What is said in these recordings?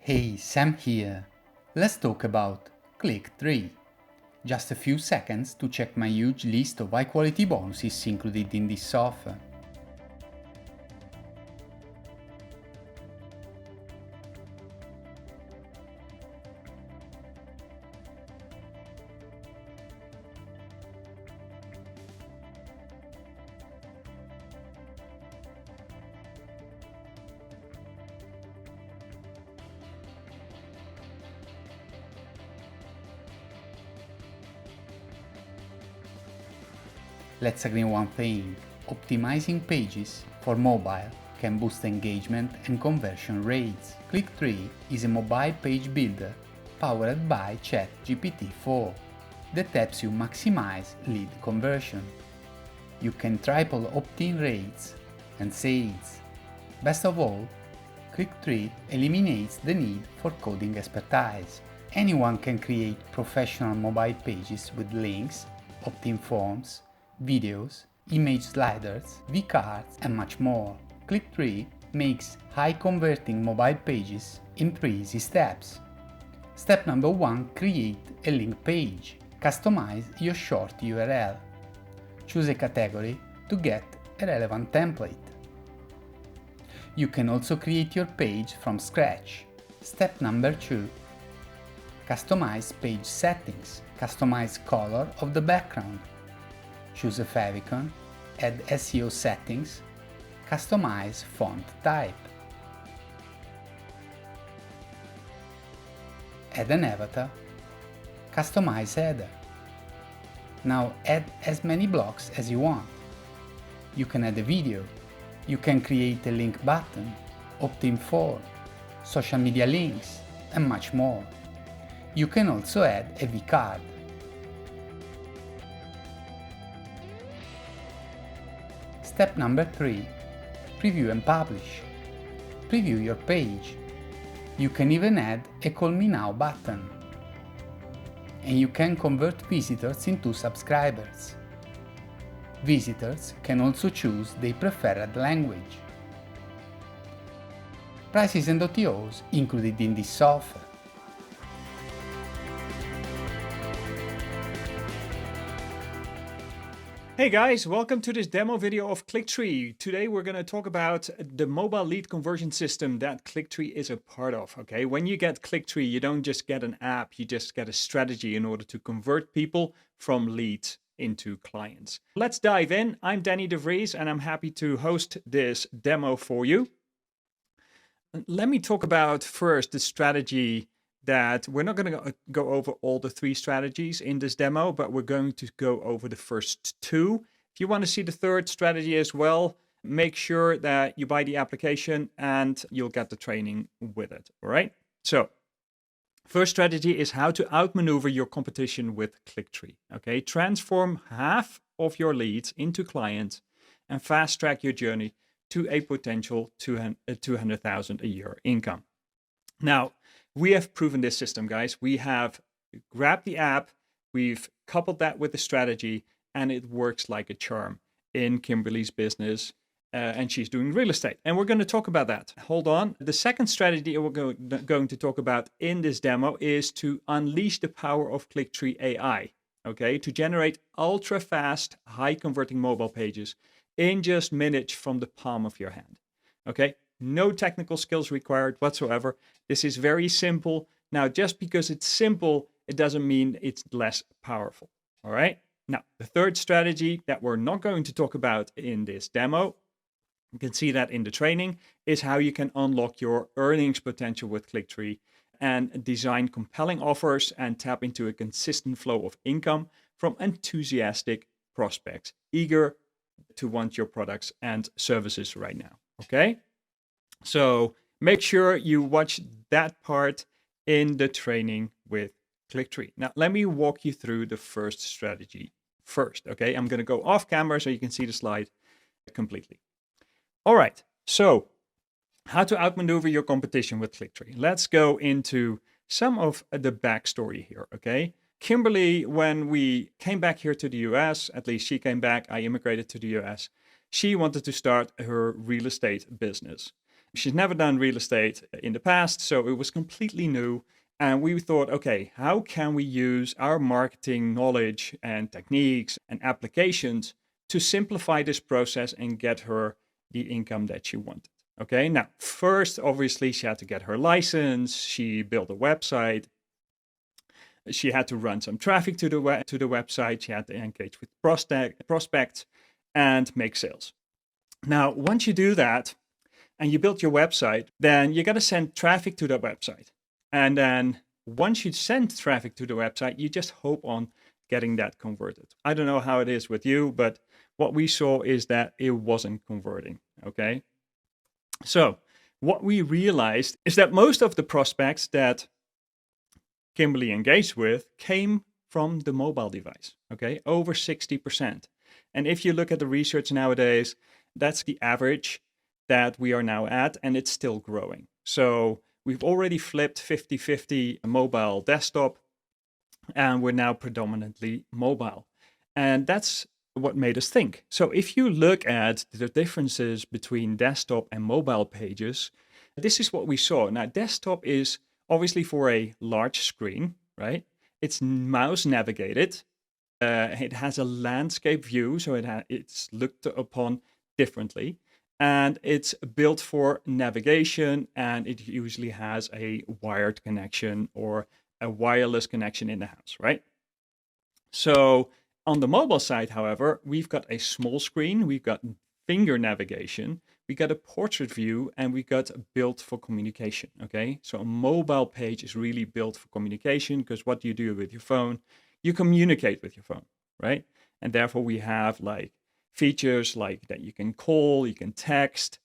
Hey, Sam here. Let's talk about KlickTree. Just a few seconds to check my huge list of high-quality bonuses included in this offer. Let's agree on one thing. Optimizing pages for mobile can boost engagement and conversion rates. KlickTree is a mobile page builder powered by ChatGPT 4 that helps you maximize lead conversion. You can triple opt-in rates and sales. Best of all, KlickTree eliminates the need for coding expertise. Anyone can create professional mobile pages with links, opt-in forms, videos, image sliders, vCards, and much more. KlickTree makes high-converting mobile pages in 3 easy steps. Step number 1. Create a link page. Customize your short URL. Choose a category to get a relevant template. You can also create your page from scratch. Step number 2. Customize page settings. Customize color of the background. Choose a favicon, add SEO settings, customize font type. Add an avatar, customize header. Now add as many blocks as you want. You can add a video, you can create a link button, opt-in form, social media links, and much more. You can also add a vCard. Step number 3. Preview and publish. Preview your page. You can even add a Call Me Now button. And you can convert visitors into subscribers. Visitors can also choose their preferred language. Prices and OTOs included in this offer. Hey guys, welcome to this demo video of KlickTree. Today we're going to talk about the mobile lead conversion system that KlickTree is a part of. Okay, when you get KlickTree, you don't just get an app, you just get a strategy in order to convert people from leads into clients. Let's dive in. I'm Danny DeVries and I'm happy to host this demo for you. Let me talk about first the strategy that we're not going to go over all the 3 strategies in this demo, but we're going to go over the first 2. If you want to see the 3rd strategy as well, make sure that you buy the application and you'll get the training with it. All right. So first strategy is how to outmaneuver your competition with KlickTree. Okay. Transform half of your leads into clients and fast track your journey to a potential 200,000 a year income. Now, we have proven this system, guys. We have grabbed the app, we've coupled that with the strategy, and it works like a charm in Kimberly's business. And she's doing real estate. And we're going to talk about that. Hold on. The second strategy we're going to talk about in this demo is to unleash the power of KlickTree AI. Okay, to generate ultra fast, high converting mobile pages in just minutes from the palm of your hand. Okay. No technical skills required whatsoever. This is very simple. Now, just because it's simple, it doesn't mean it's less powerful. All right. Now, the 3rd strategy that we're not going to talk about in this demo, you can see that in the training, is how you can unlock your earnings potential with KlickTree and design compelling offers and tap into a consistent flow of income from enthusiastic prospects eager to want your products and services right now. Okay. So make sure you watch that part in the training with KlickTree. Now, let me walk you through the first strategy first. Okay, I'm going to go off camera so you can see the slide completely. All right, so how to outmaneuver your competition with KlickTree. Let's go into some of the backstory here. Okay, Kimberly, when we came back here to the US, at least she came back, I immigrated to the US, she wanted to start her real estate business. She's never done real estate in the past, so it was completely new. And we thought, okay, how can we use our marketing knowledge and techniques and applications to simplify this process and get her the income that she wanted? Okay, now, first, obviously, she had to get her license. She built a website. She had to run some traffic to the website. She had to engage with prospects and make sales. Now, once you do that and you build your website, then you got to send traffic to the website. And then once you send traffic to the website, you just hope on getting that converted. I don't know how it is with you, but what we saw is that it wasn't converting. Okay. So what we realized is that most of the prospects that Kimberly engaged with came from the mobile device, okay, over 60%. And if you look at the research nowadays, that's the average that we are now at, and it's still growing. So we've already flipped 50-50 mobile desktop, and we're now predominantly mobile. And that's what made us think. So if you look at the differences between desktop and mobile pages, this is what we saw. Now, desktop is obviously for a large screen, right? It's mouse navigated. It has a landscape view, so it's looked upon differently. And it's built for navigation, and it usually has a wired connection or a wireless connection in the house, right? So on the mobile side, however, we've got a small screen, we've got finger navigation, we got a portrait view, and we got built for communication, okay? So a mobile page is really built for communication, because what do you do with your phone? You communicate with your phone, right? And therefore we have like features like that you can call, you can text.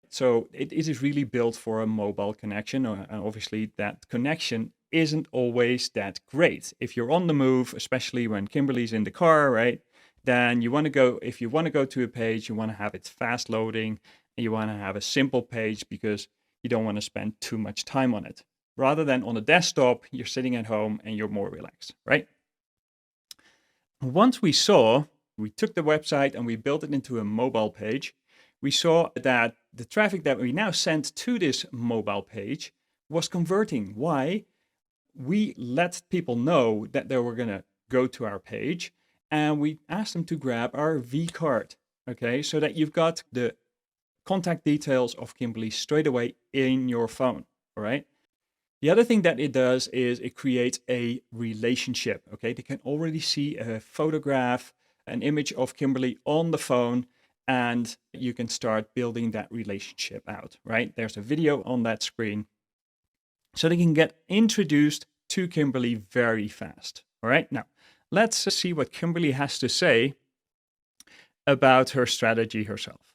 So it is really built for a mobile connection. Obviously that connection isn't always that great. If you're on the move, especially when Kimberly's in the car, right? Then you want to go, if you want to go to a page, you want to have it fast loading, and you want to have a simple page because you don't want to spend too much time on it. Rather than on a desktop, you're sitting at home and you're more relaxed, right? Once we took the website and we built it into a mobile page, we saw that the traffic that we now sent to this mobile page was converting. Why? We let people know that they were going to go to our page, and we asked them to grab our V card, okay? So that you've got the contact details of Kimberly straight away in your phone, all right? The other thing that it does is it creates a relationship, okay? They can already see a photograph, an image of Kimberly on the phone, and you can start building that relationship out, right? There's a video on that screen. So they can get introduced to Kimberly very fast, all right? Now, let's see what Kimberly has to say about her strategy herself.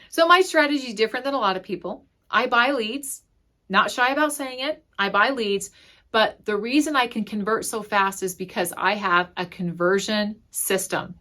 So my strategy is different than a lot of people. I buy leads, not shy about saying it. I buy leads, but the reason I can convert so fast is because I have a conversion system.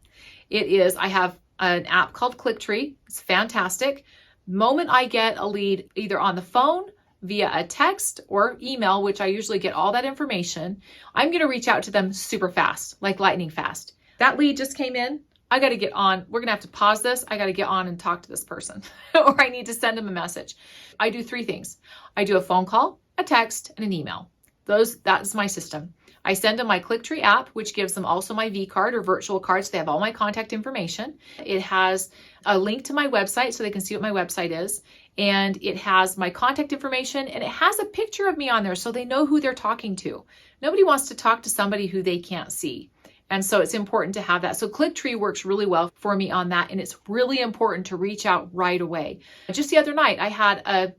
I have an app called KlickTree. It's fantastic. Moment I get a lead either on the phone, via a text or email, which I usually get all that information, I'm going to reach out to them super fast, like lightning fast. That lead just came in. I got to get on. We're going to have to pause this. I got to get on and talk to this person, or I need to send them a message. I do 3 things. I do a phone call, a text, and an email. That's my system. I send them my KlickTree app, which gives them also my V card or virtual card, so they have all my contact information. It has a link to my website so they can see what my website is. And it has my contact information, and it has a picture of me on there so they know who they're talking to. Nobody wants to talk to somebody who they can't see. And so it's important to have that. So KlickTree works really well for me on that. And it's really important to reach out right away. Just the other night, I had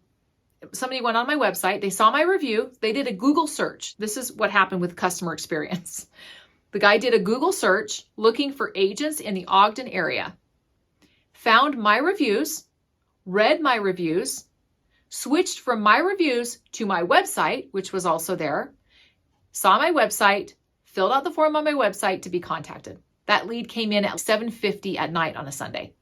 somebody went on my website. They saw my review. They did a Google search. This is what happened with customer experience. The guy did a Google search looking for agents in the Ogden area, found my reviews, read my reviews, switched from my reviews to my website, which was also there, saw my website, filled out the form on my website to be contacted. That lead came in at 7:50 at night on a Sunday.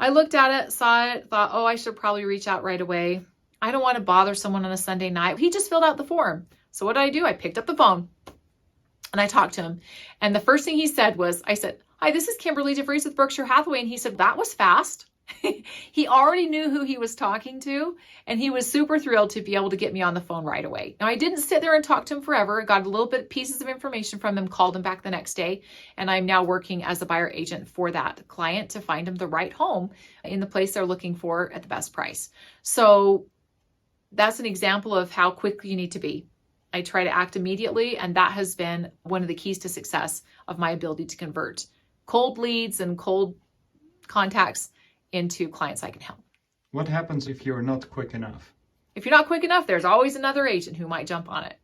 I looked at it, saw it, thought, oh, I should probably reach out right away. I don't want to bother someone on a Sunday night. He just filled out the form. So what did? I picked up the phone and I talked to him. And the first thing he said was, I said, hi, this is Kimberly DeVries with Berkshire Hathaway. And he said, that was fast. He already knew who he was talking to, and he was super thrilled to be able to get me on the phone right away. Now, I didn't sit there and talk to him forever. I got a little bit pieces of information from him, called him back the next day, and I'm now working as a buyer agent for that client to find him the right home in the place they're looking for at the best price. So that's an example of how quick you need to be. I try to act immediately, and that has been one of the keys to success of my ability to convert cold leads and cold contacts into clients I can help. What happens if you're not quick enough? If you're not quick enough, there's always another agent who might jump on it.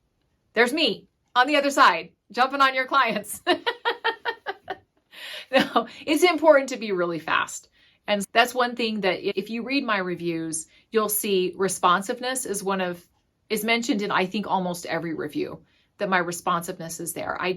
There's me on the other side, jumping on your clients. No, it's important to be really fast. And that's one thing that if you read my reviews, you'll see responsiveness is mentioned in, I think, almost every review, that my responsiveness is there. I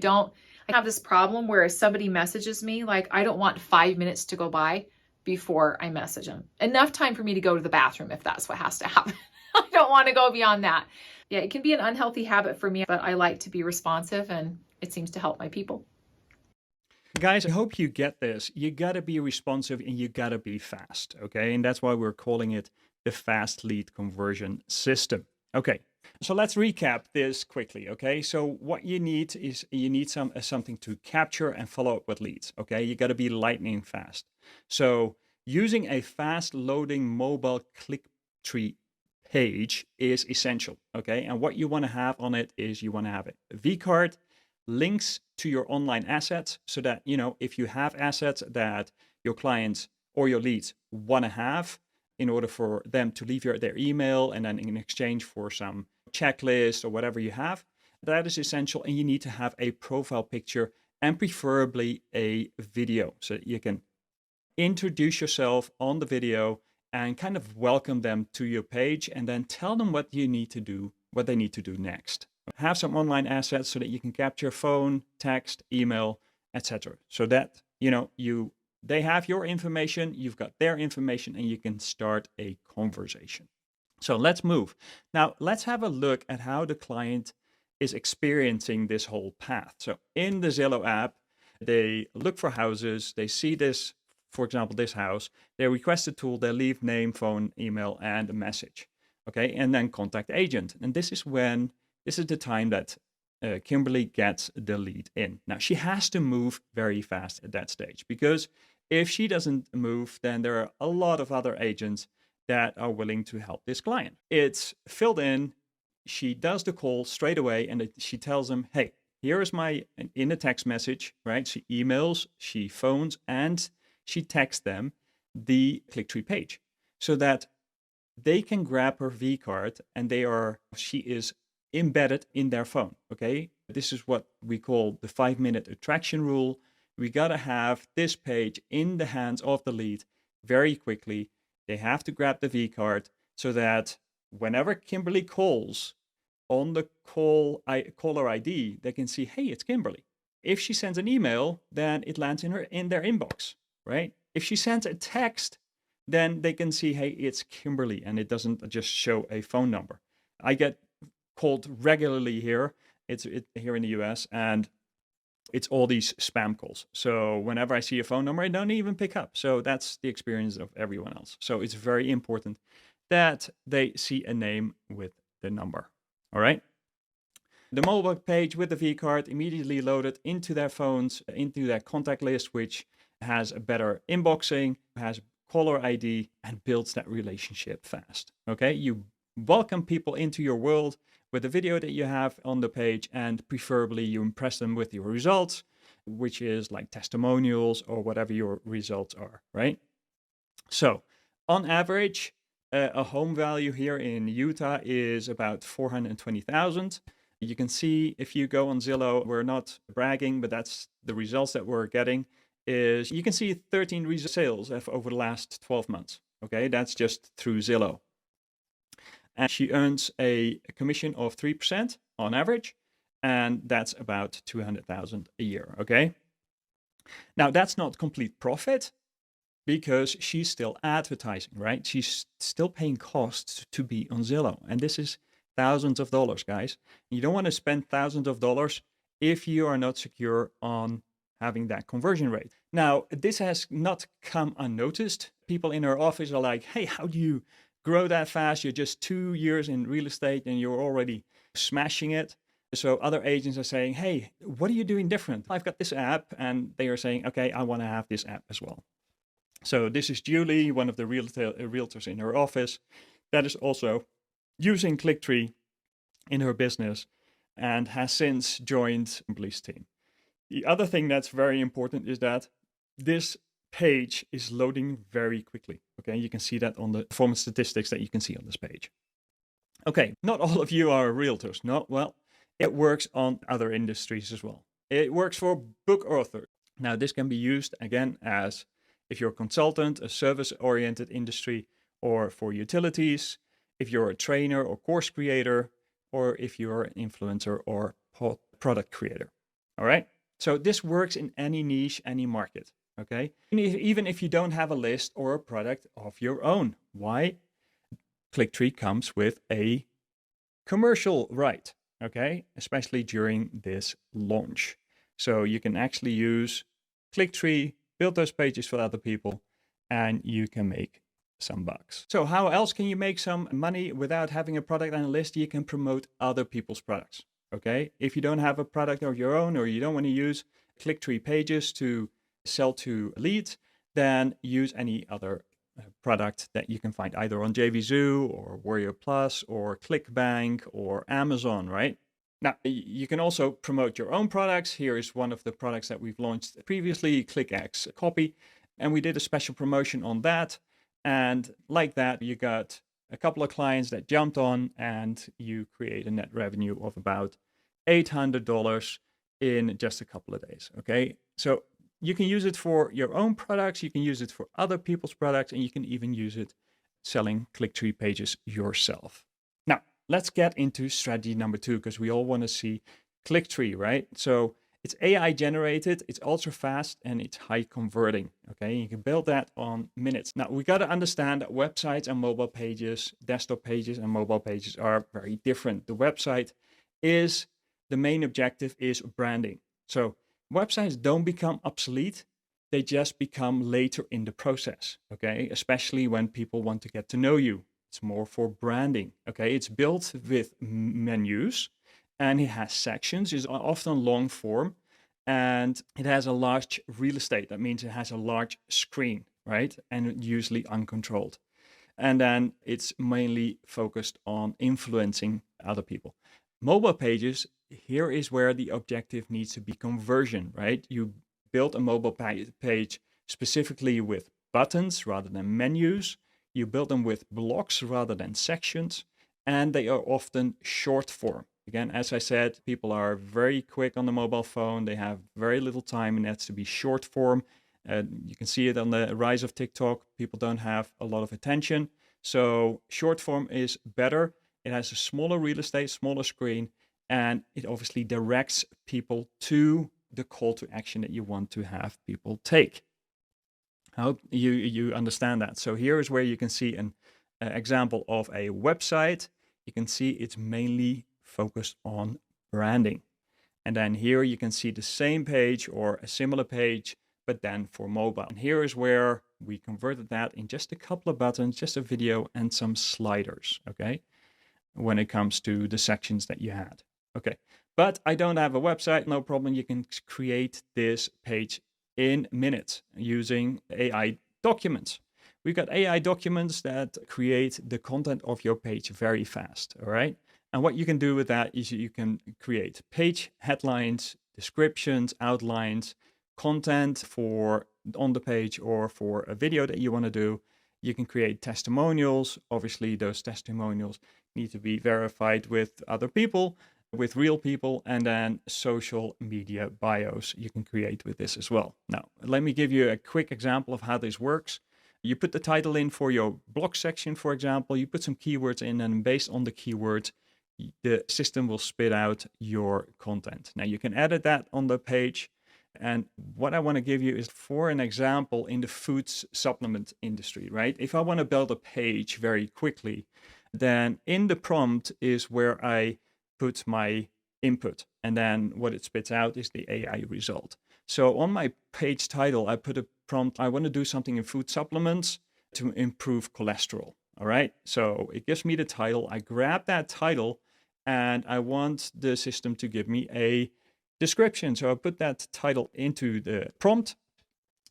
have this problem where if somebody messages me, like, I don't want 5 minutes to go by before I message them. Enough time for me to go to the bathroom if that's what has to happen. I don't want to go beyond that. Yeah, it can be an unhealthy habit for me, but I like to be responsive, and it seems to help my people. Guys, I hope you get this. You got to be responsive and you got to be fast, okay? And that's why we're calling it the fast lead conversion system. Okay, so let's recap this quickly, okay? So what you need is something to capture and follow up with leads, okay? You got to be lightning fast. So using a fast loading mobile KlickTree page is essential, okay? And what you want to have on it is you want to have a V-card, links to your online assets, so that, you know, if you have assets that your clients or your leads want to have, in order for them to leave their email and then in exchange for some checklist or whatever you have, that is essential. And you need to have a profile picture and preferably a video so that you can introduce yourself on the video and kind of welcome them to your page and then tell them what they need to do next. Have some online assets so that you can capture phone, text, email, etc. So that, you know, they have your information, you've got their information, and you can start a conversation. So let's move. Now, let's have a look at how the client is experiencing this whole path. So in the Zillow app, they look for houses, they see this, for example, this house, they request a tool, they leave name, phone, email, and a message. Okay, and then contact agent. And this is the time that Kimberly gets the lead in. Now, she has to move very fast at that stage, because if she doesn't move, then there are a lot of other agents that are willing to help this client. It's filled in. She does the call straight away, and she tells them, hey, here is in a text message, right? She emails, she phones, and she texts them the KlickTree page so that they can grab her V card and she is embedded in their phone, okay? This is what we call the 5-minute attraction rule. We gotta have this page in the hands of the lead very quickly. They have to grab the V card so that whenever Kimberly calls, on the caller ID, they can see, hey, it's Kimberly. If she sends an email, then it lands in their inbox, right? If she sends a text, then they can see, hey, it's Kimberly, and it doesn't just show a phone number. I get called regularly here. It's here in the US, and it's all these spam calls. So whenever I see a phone number, I don't even pick up. So that's the experience of everyone else. So it's very important that they see a name with the number. All right. The mobile page with the V card immediately loaded into their phones, into their contact list, which has a better inboxing, has caller ID, and builds that relationship fast. Okay. You welcome people into your world with the video that you have on the page, and preferably you impress them with your results, which is like testimonials or whatever your results are, right? So on average, a home value here in Utah is about $420,000. You can see if you go on Zillow, we're not bragging, but that's the results that we're getting, is you can see 13 sales over the last 12 months. Okay, that's just through Zillow. And she earns a commission of 3% on average, and that's about $200,000 a year, okay? Now, that's not complete profit because she's still advertising, right? She's still paying costs to be on Zillow, and this is thousands of dollars, guys. You don't want to spend thousands of dollars if you are not secure on having that conversion rate. Now, this has not come unnoticed. People in our office are like, hey, how do you grow that fast? You're just 2 years in real estate and you're already smashing it. So other agents are saying, hey, what are you doing different? I've got this app, and they are saying, okay, I want to have this app as well. So this is Julie, one of the realtors in her office, that is also using KlickTree in her business and has since joined Bli's team. The other thing that's very important is that this page is loading very quickly. Okay, you can see that on the performance statistics that you can see on this page. Okay, not all of you are realtors. No, well, it works on other industries as well. It works for book authors. Now, this can be used again as if you're a consultant, a service-oriented industry, or for utilities, if you're a trainer or course creator, or if you're an influencer or product creator. All right. So this works in any niche, any market. Okay. Even if you don't have a list or a product of your own. Why? KlickTree comes with a commercial right. Okay. Especially during this launch. So you can actually use KlickTree, build those pages for other people, and you can make some bucks. So how else can you make some money without having a product and a list? You can promote other people's products. Okay. If you don't have a product of your own, or you don't want to use KlickTree pages to sell to leads, then use any other product that you can find either on JVZoo or Warrior Plus or ClickBank or Amazon, right? Now, you can also promote your own products. Here is one of the products that we've launched previously, ClickX Copy, and we did a special promotion on that. And like that, you got a couple of clients that jumped on, and you create a net revenue of about $800 in just a couple of days. Okay, so you can use it for your own products, you can use it for other people's products, and you can even use it selling KlickTree pages yourself. Now, let's get into strategy number 2, because we all want to see KlickTree, right? So it's AI generated, it's ultra fast, and it's high converting. Okay, you can build that on minutes. Now, we got to understand that websites and mobile pages, desktop pages and mobile pages are very different. The website is, the main objective is branding. So websites don't become obsolete, they just become later in the process. Okay, especially when people want to get to know you. It's more for branding. Okay, it's built with menus, and it has sections. It's often long form, and it has a large real estate. That means it has a large screen, right? And usually uncontrolled. And then it's mainly focused on influencing other people. Mobile pages, here is where the objective needs to be conversion, right? You build a mobile page specifically with buttons rather than menus. You build them with blocks rather than sections, and they are often short form. Again, as I said, people are very quick on the mobile phone. They have very little time, and that's to be short form. You can see it on the rise of TikTok. People don't have a lot of attention. So short form is better. It has a smaller real estate, smaller screen, and it obviously directs people to the call to action that you want to have people take. I hope you understand that. So here is where you can see an example of a website. You can see it's mainly focused on branding. And then here you can see the same page or a similar page, but then for mobile. And here is where we converted that in just a couple of buttons, just a video and some sliders, okay? When it comes to the sections that you had. Okay, but I don't have a website, no problem. You can create this page in minutes using AI documents. We've got AI documents that create the content of your page very fast, all right? And what you can do with that is you can create page headlines, descriptions, outlines, content for on the page or for a video that you want to do. You can create testimonials. Obviously, those testimonials need to be verified with other people, with real people, and then social media bios you can create with this as well. Now, let me give you a quick example of how this works. You put the title in for your blog section, for example, you put some keywords in, and based on the keywords, the system will spit out your content. Now, you can edit that on the page. And what I want to give you is for an example in the food supplement industry, right? If I want to build a page very quickly, then in the prompt is where I put my input. And then what it spits out is the AI result. So on my page title, I put a prompt. I want to do something in food supplements to improve cholesterol. All right. So it gives me the title. I grab that title and I want the system to give me a description. So I put that title into the prompt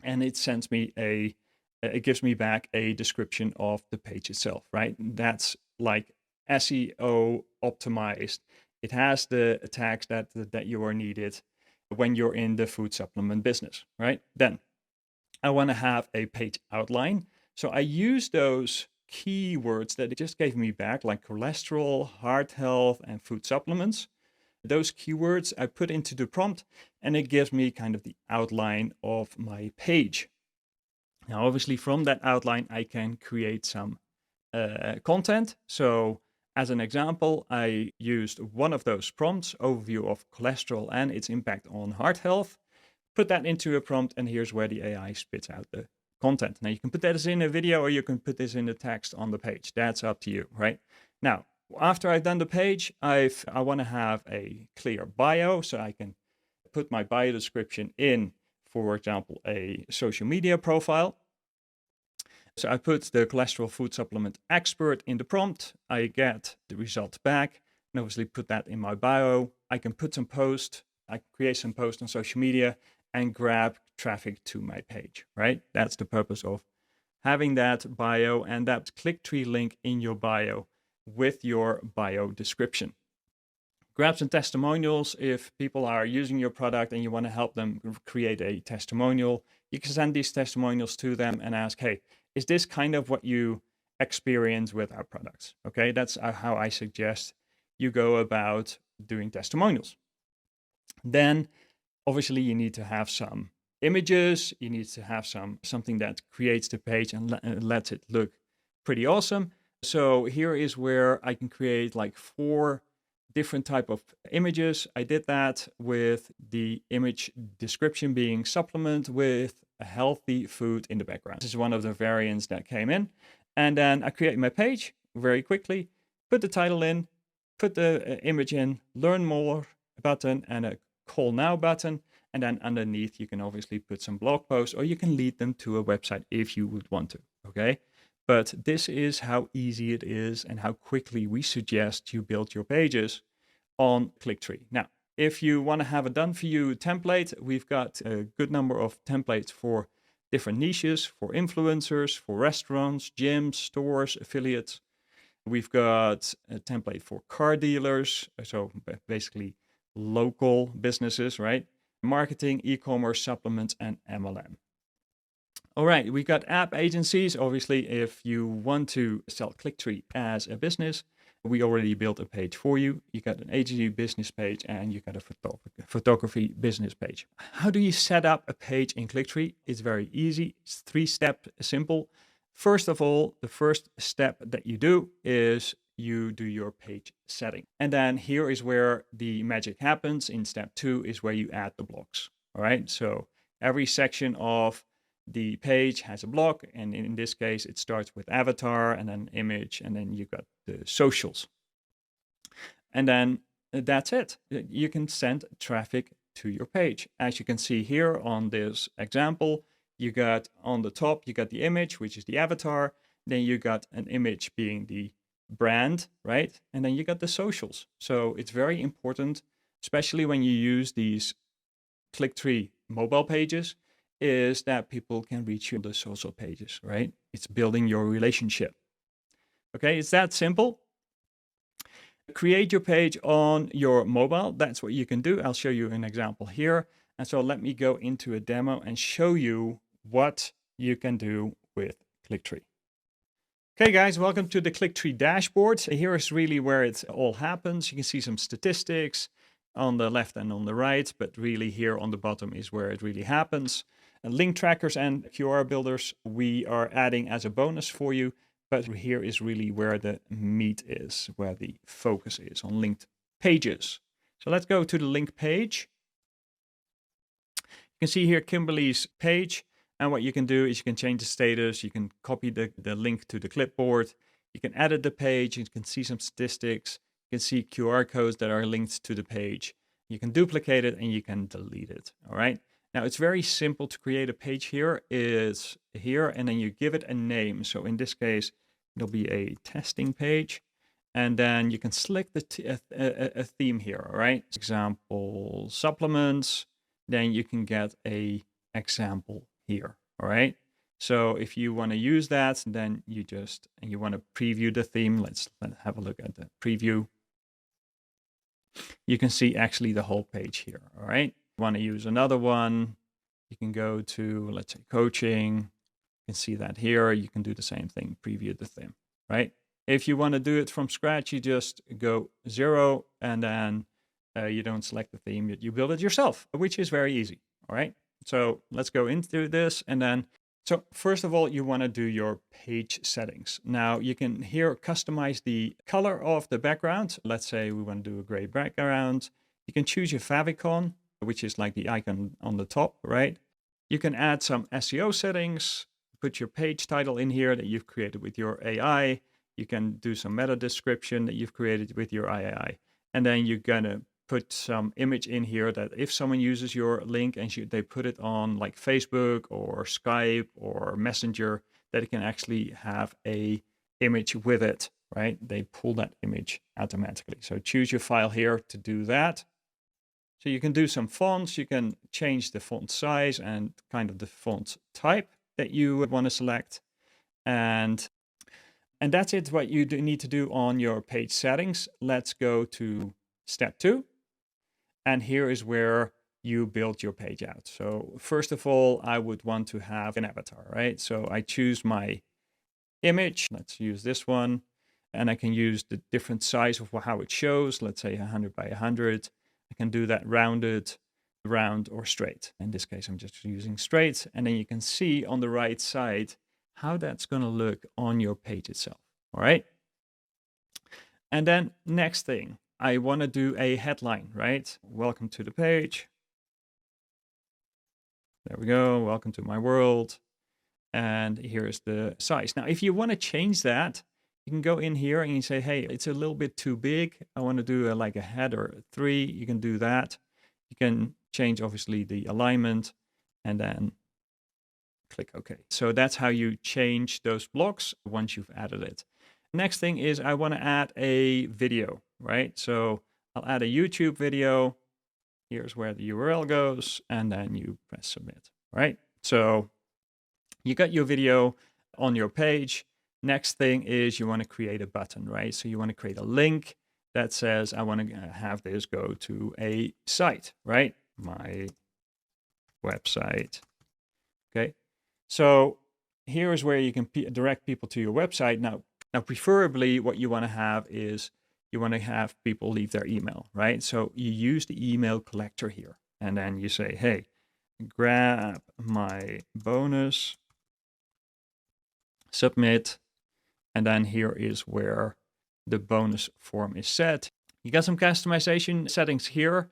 and it sends me it gives me back a description of the page itself, right? That's like SEO optimized. It has the tags that you are needed when you're in the food supplement business, right? Then I want to have a page outline. So I use those keywords that it just gave me back, like cholesterol, heart health, and food supplements. Those keywords I put into the prompt and it gives me kind of the outline of my page. Now, obviously from that outline, I can create some content. So as an example, I used one of those prompts, overview of cholesterol and its impact on heart health, put that into a prompt, and here's where the AI spits out the content. Now you can put that as in a video or you can put this in the text on the page. That's up to you, right? Now, after I've done the page, I want to have a clear bio, so I can put my bio description in, for example, a social media profile. So I put the cholesterol food supplement expert in the prompt. I get the result back and obviously put that in my bio. I can put some post, I can create some post on social media and grab traffic to my page, right? That's the purpose of having that bio and that KlickTree link in your bio with your bio description. Grab some testimonials. If people are using your product and you want to help them create a testimonial, you can send these testimonials to them and ask, hey, is this kind of what you experience with our products? Okay, that's how I suggest you go about doing testimonials. Then obviously you need to have some images. You need to have something that creates the page and lets it look pretty awesome. So here is where I can create like 4 different type of images. I did that with the image description being supplement with a healthy food in the background. This is one of the variants that came in. And then I create my page very quickly, put the title in, put the image in, learn more button and a call now button. And then underneath you can obviously put some blog posts or you can lead them to a website if you would want to, okay? But this is how easy it is and how quickly we suggest you build your pages on KlickTree. Now, if you want to have a done for you template, we've got a good number of templates for different niches, for influencers, for restaurants, gyms, stores, affiliates. We've got a template for car dealers, so basically local businesses, right? Marketing, e-commerce, supplements, and MLM. All right, we got app agencies. Obviously, if you want to sell KlickTree as a business, we already built a page for you. You got an agency business page and you got a photography business page. How do you set up a page in KlickTree? It's very easy. It's 3-step simple. First of all, the first step that you do is you do your page setting. And then here is where the magic happens. In step 2 is where you add the blocks. All right, so every section of the page has a block, and in this case it starts with avatar and then image, and then you got the socials, and then that's it. You can send traffic to your page. As you can see here on this example, you got on the top, you got the image, which is the avatar, then you got an image being the brand, right? And then you got the socials. So it's very important, especially when you use these KlickTree mobile pages, is that people can reach you on the social pages, right? It's building your relationship. Okay, it's that simple. Create your page on your mobile. That's what you can do. I'll show you an example here. And so let me go into a demo and show you what you can do with KlickTree. Okay guys, welcome to the KlickTree dashboard. Here is really where it all happens. You can see some statistics on the left and on the right, but really here on the bottom is where it really happens. Link trackers and QR builders we are adding as a bonus for you, but here is really where the meat is, where the focus is on linked pages. So let's go to the link page. You can see here Kimberly's page, and what you can do is you can change the status, you can copy the link to the clipboard, you can edit the page, you can see some statistics, You can see QR codes that are linked to the page. You can duplicate it and you can delete it. All right. Now it's very simple to create a page here. Is here, and then you give it a name. So in this case, it'll be a testing page. And then you can select a theme here, all right? Example supplements. Then you can get a example here, all right? So if you want to use that, then you want to preview the theme. Let's have a look at the preview. You can see actually the whole page here, all right? If you want to use another one, you can go to, let's say, coaching. You can see that here. You can do the same thing, preview the theme, right? If you want to do it from scratch, you just go 0 and then you don't select the theme, you build it yourself, which is very easy. All right. So let's go into this. And then, so first of all, you want to do your page settings. Now you can here customize the color of the background. Let's say we want to do a gray background. You can choose your favicon, which is like the icon on the top, right? You can add some SEO settings, put your page title in here that you've created with your AI. You can do some meta description that you've created with your AI. And then you're going to put some image in here that if someone uses your link and they put it on like Facebook or Skype or Messenger, that it can actually have a image with it, right? They pull that image automatically. So choose your file here to do that. So you can do some fonts. You can change the font size and kind of the font type that you would want to select. And that's it, what you need to do on your page settings. Let's go to step 2. And here is where you build your page out. So first of all, I would want to have an avatar, right? So I choose my image. Let's use this one. And I can use the different size of how it shows. Let's say 100 by 100. I can do that rounded, round, or straight. In this case, I'm just using straight. And then you can see on the right side how that's going to look on your page itself. All right. And then next thing, I want to do a headline, right? Welcome to the page. There we go. Welcome to my world. And here's the size. Now, if you want to change that, you can go in here and you say, hey, it's a little bit too big. I want to do like a header 3. You can do that. You can change, obviously, the alignment and then click OK. So that's how you change those blocks once you've added it. Next thing is I want to add a video, right? So I'll add a YouTube video. Here's where the URL goes, and then you press submit, right? So you got your video on your page. Next thing is you want to create a button, right? So you want to create a link that says, I want to have this go to a site, right? My website. Okay. So here is where you can direct people to your website. Now, preferably what you want to have is you want to have people leave their email, right? So you use the email collector here. And then you say, hey, grab my bonus, submit. And then here is where the bonus form is set. You got some customization settings here,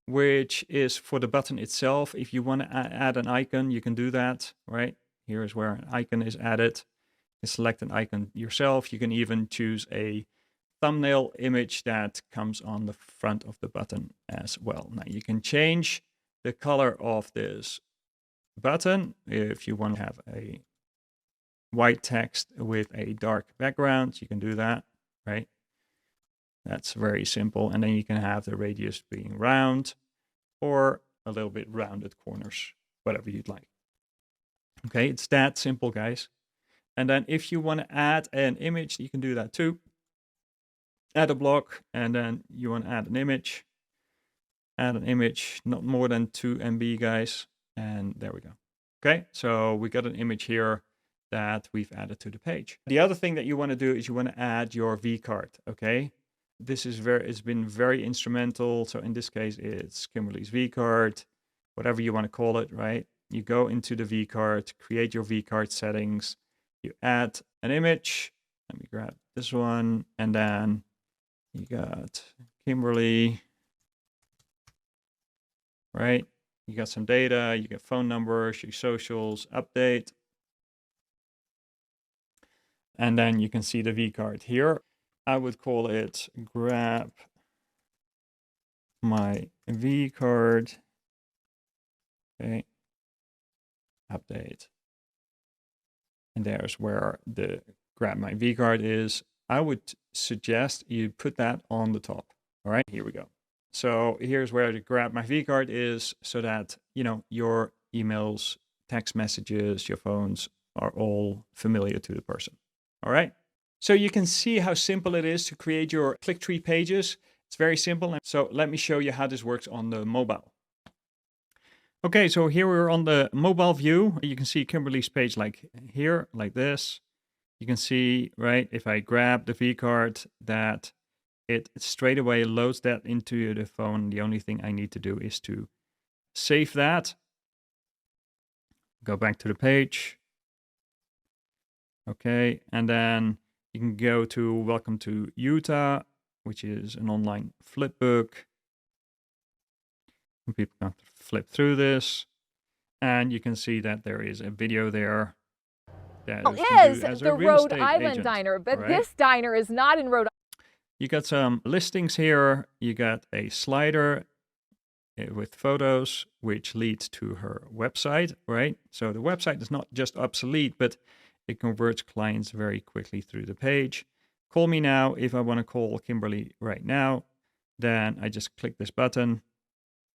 which is for the button itself. If you want to add an icon, you can do that, right? Here is where an icon is added. You select an icon yourself. You can even choose a thumbnail image that comes on the front of the button as well. Now you can change the color of this button if you want to have a white text with a dark background. You can do that, right? That's very simple. And then you can have the radius being round or a little bit rounded corners, whatever you'd like. Okay, it's that simple, guys. And then if you want to add an image, you can do that too. Add a block, and then you want to add an image. Add an image, not more than 2 MB, guys. And there we go. Okay, so we got an image here that we've added to the page. The other thing that you want to do is you want to add your vCard, okay? This is it's been very instrumental. So in this case, it's Kimberly's vCard, whatever you want to call it, right? You go into the vCard, create your vCard settings, you add an image. Let me grab this one, and then you got Kimberly, right? You got some data, you got phone numbers, your socials, update. And then you can see the vCard here. I would call it grab my V card. Okay. Update. And there's where the grab my V card is. I would suggest you put that on the top. All right, here we go. So here's where the grab my V card is, so that, you know, your emails, text messages, your phones are all familiar to the person. All right. So you can see how simple it is to create your KlickTree pages. It's very simple. So let me show you how this works on the mobile. Okay, so here we're on the mobile view. You can see Kimberly's page like here, like this. You can see, right, if I grab the V card, that it straight away loads that into the phone. The only thing I need to do is to save that. Go back to the page. Okay, and then you can go to Welcome to Utah, which is an online flip book. And people can flip through this, and you can see that there is a video there. That is the Rhode Island diner, but right? This diner is not in Rhode Island. You got some listings here. You got a slider with photos, which leads to her website, right? So the website is not just obsolete, but it converts clients very quickly through the page. Call me now. If I want to call Kimberly right now, then I just click this button,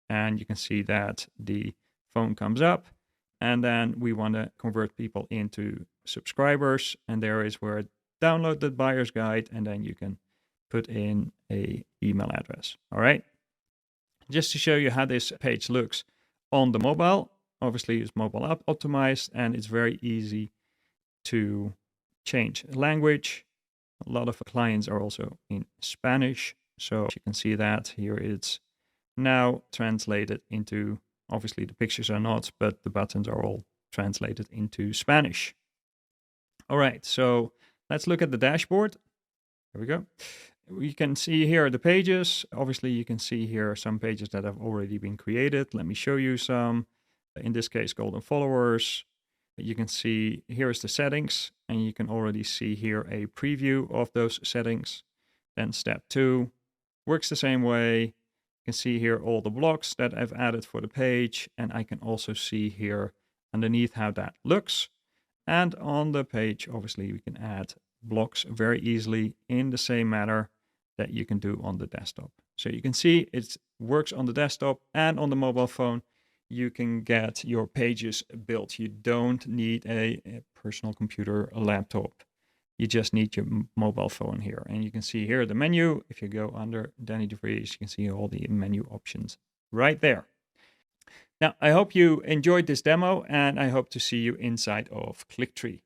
and you can see that the phone comes up. And then we want to convert people into subscribers. And there is where download the buyer's guide, and then you can put in a email address. All right. Just to show you how this page looks on the mobile. Obviously, it's mobile optimized, and it's very easy to change language. A lot of clients are also in Spanish. So you can see that here it's now translated into, obviously the pictures are not, but the buttons are all translated into Spanish. All right, so let's look at the dashboard. There we go. We can see here the pages. Obviously, you can see here some pages that have already been created. Let me show you some. In this case, golden followers. You can see here's the settings, and you can already see here a preview of those settings. Then step 2 works the same way. You can see here all the blocks that I've added for the page, and I can also see here underneath how that looks. And on the page, obviously, we can add blocks very easily in the same manner that you can do on the desktop. So you can see it works on the desktop and on the mobile phone. You can get your pages built. You don't need a personal computer, a laptop. You just need your mobile phone here. And you can see here the menu. If you go under Danny DeVries, you can see all the menu options right there. Now, I hope you enjoyed this demo, and I hope to see you inside of KlickTree.